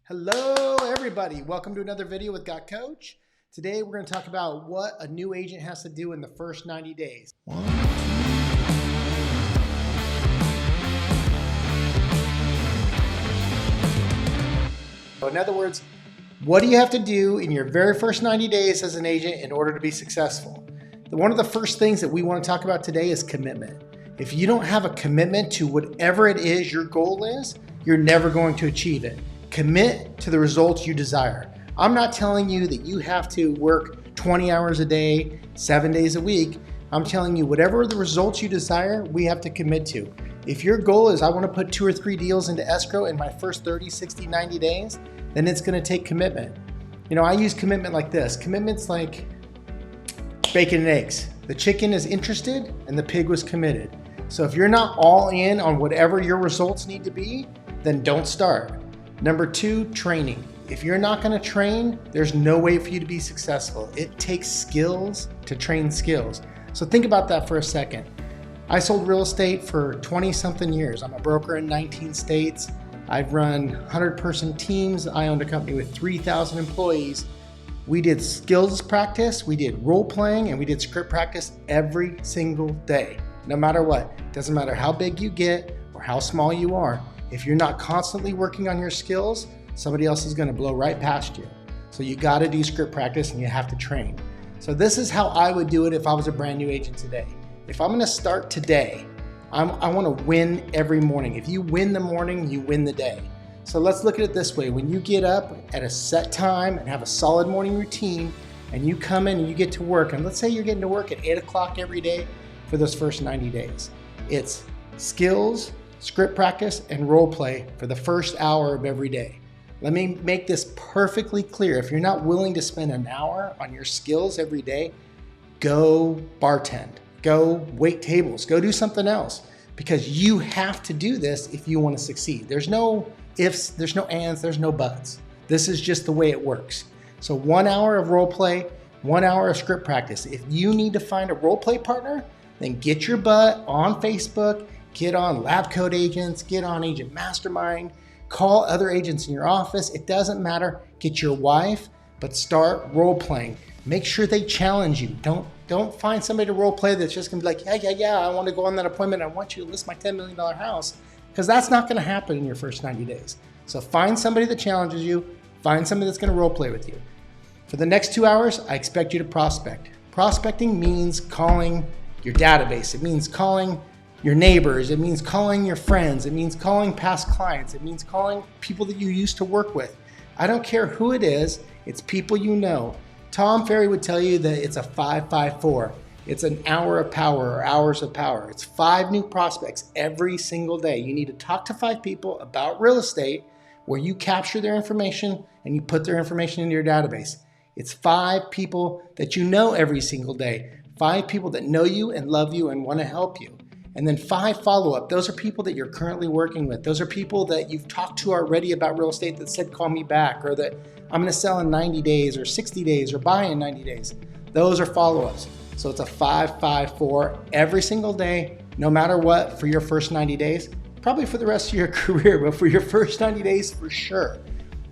Hello everybody, welcome to another video with Got Coach. Today we're going to talk about what a new agent has to do in the first 90 days. In other words, what do you have to do in your very first 90 days as an agent in order to be successful? One of the first things that we want to talk about today is commitment. If you don't have a commitment to whatever it is your goal is, you're never going to achieve it. Commit to the results you desire. I'm not telling you that you have to work 20 hours a day, 7 days a week. I'm telling you whatever the results you desire, we have to commit to. If your goal is I want to put 2 or 3 deals into escrow in my first 30, 60, 90 days, then it's going to take commitment. You know, I use commitment like this. Commitment's like bacon and eggs. The chicken is interested and the pig was committed. So if you're not all in on whatever your results need to be, then don't start. Number 2, training. If you're not going to train, there's no way for you to be successful. It takes skills to train skills. So think about that for a second. I sold real estate for 20 something years. I'm a broker in 19 states. I've run 100-person teams. I owned a company with 3,000 employees. We did skills practice, we did role playing, and we did script practice every single day, no matter what. Doesn't matter how big you get or how small you are. If you're not constantly working on your skills, somebody else is going to blow right past you. So you got to do script practice and you have to train. So this is how I would do it if I was a brand new agent today. If I'm going to start today, I want to win every morning. If you win the morning, you win the day. So let's look at it this way. When you get up at a set time and have a solid morning routine and you come in and you get to work, and let's say you're getting to work at 8 o'clock every day for those first 90 days. It's skills, script practice, and role play for the first hour of every day. Let me make this perfectly clear. If you're not willing to spend an hour on your skills every day, go bartend, go wait tables, go do something else, because you have to do this if you want to succeed. There's no ifs, there's no ands, there's no buts. This is just the way it works. So 1 hour of role play, 1 hour of script practice. If you need to find a role play partner, then get your butt on Facebook, get on Lab Code Agents, get on Agent Mastermind, call other agents in your office. It doesn't matter. Get your wife, but start role playing. Make sure they challenge you. Don't find somebody to role play that's just gonna be like, yeah, I want to go on that appointment. I want you to list my $10 million house, because that's not gonna happen in your first 90 days. So find somebody that challenges you, find somebody that's gonna role play with you. For the next 2 hours, I expect you to prospect. Prospecting means calling your database. It means calling your neighbors, it means calling your friends, it means calling past clients, it means calling people that you used to work with. I don't care who it is, it's people you know. Tom Ferry would tell you that it's a 5-5-4. It's an hour of power or hours of power. It's 5 new prospects every single day. You need to talk to 5 people about real estate where you capture their information and you put their information into your database. It's 5 people that you know every single day. 5 people that know you and love you and want to help you. And then 5 follow-up. Those are people that you're currently working with. Those are people that you've talked to already about real estate that said, call me back, or that I'm going to sell in 90 days or 60 days or buy in 90 days. Those are follow-ups. So it's a 5-5-4 every single day, no matter what, for your first 90 days, probably for the rest of your career, but for your first 90 days for sure.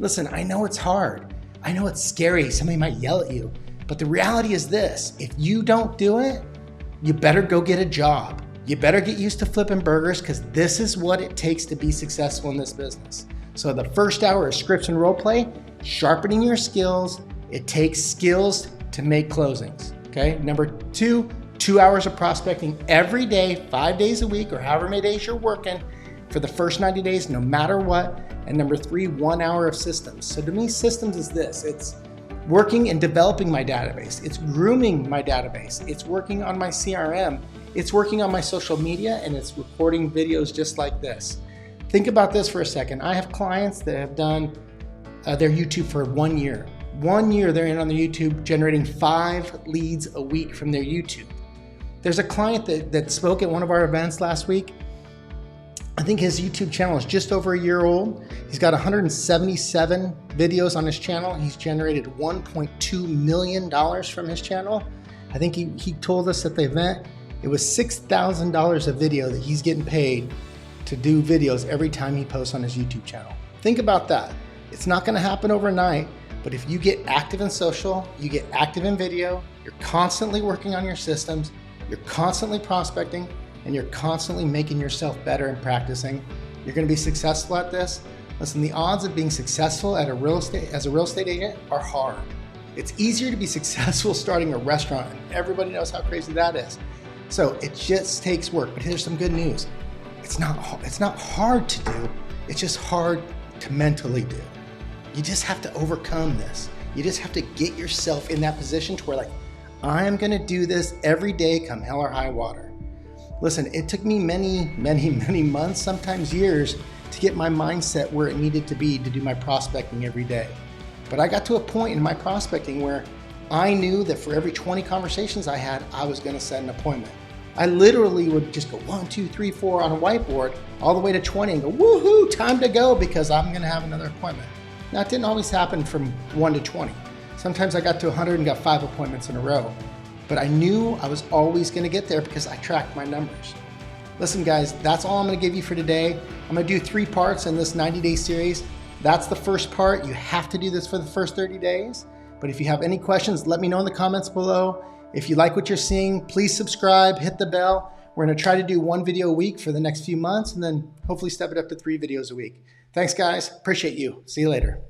Listen, I know it's hard. I know it's scary. Somebody might yell at you, but the reality is this: if you don't do it, you better go get a job. You better get used to flipping burgers, because this is what it takes to be successful in this business. So the first hour is scripts and role play, sharpening your skills. It takes skills to make closings, okay? Number 2, 2 hours of prospecting every day, 5 days a week, or however many days you're working for the first 90 days, no matter what. And number 3, 1 hour of systems. So to me, systems is this: it's working and developing my database. It's grooming my database. It's working on my CRM. It's working on my social media, and it's recording videos just like this. Think about this for a second. I have clients that have done their YouTube for 1 year. 1 year they're in on the YouTube, generating 5 leads a week from their YouTube. There's a client that spoke at one of our events last week. I think his YouTube channel is just over a year old. He's got 177 videos on his channel. He's generated $1.2 million from his channel. I think he told us at the event it was $6,000 a video that he's getting paid to do videos every time he posts on his YouTube channel. Think about that. It's not gonna happen overnight, but if you get active in social, you get active in video, you're constantly working on your systems, you're constantly prospecting, and you're constantly making yourself better and practicing, you're gonna be successful at this. Listen, the odds of being successful as a real estate agent are hard. It's easier to be successful starting a restaurant, and everybody knows how crazy that is. So it just takes work, but here's some good news. It's not hard to do, it's just hard to mentally do. You just have to overcome this. You just have to get yourself in that position to where like, I am gonna do this every day come hell or high water. Listen, it took me many months, sometimes years, to get my mindset where it needed to be to do my prospecting every day. But I got to a point in my prospecting where I knew that for every 20 conversations I had, I was gonna set an appointment. I literally would just go 1, 2, 3, 4 on a whiteboard, all the way to 20 and go, woohoo, time to go because I'm gonna have another appointment. Now it didn't always happen from 1 to 20. Sometimes I got to 100 and got 5 appointments in a row. But I knew I was always gonna get there because I tracked my numbers. Listen guys, that's all I'm gonna give you for today. I'm gonna do 3 parts in this 90-day series. That's the first part. You have to do this for the first 30 days. But if you have any questions, let me know in the comments below. If you like what you're seeing, please subscribe, hit the bell. We're gonna try to do 1 video a week for the next few months and then hopefully step it up to 3 videos a week. Thanks guys, appreciate you. See you later.